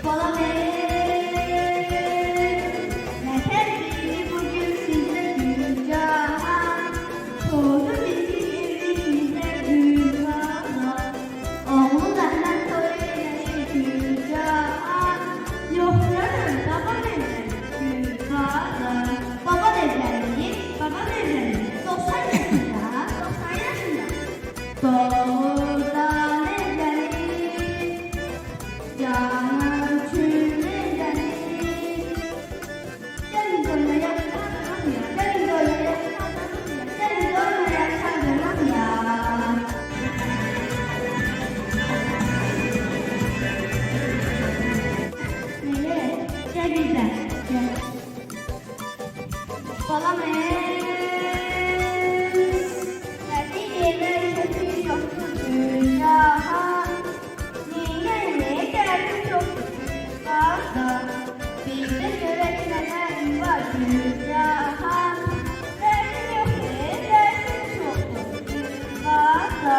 Bana neferdi bugün size dünyahan, doğdu bizim evimizde dünyahan. Oğlu benden söyleşi dünyahan, yokların baba evlendi dünyahan. Baba evlendi, 90 yaşında, 90 yaşında. Doğrudan evlendi, canım çürülendi. Gelin böyle yaşlandıram ya, gelin böyle yaşlandıram ya, gelin böyle yaşlandıram ya. Nereye? Gel bizden, gel. Balam verdiğine kötü yoktu dünya. Niye derdi çoktu dünyada. Bizde öğretmenler var dünya. Derdi yok derdi çoktu dünyada.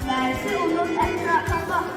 Dersi unut etrafa bak.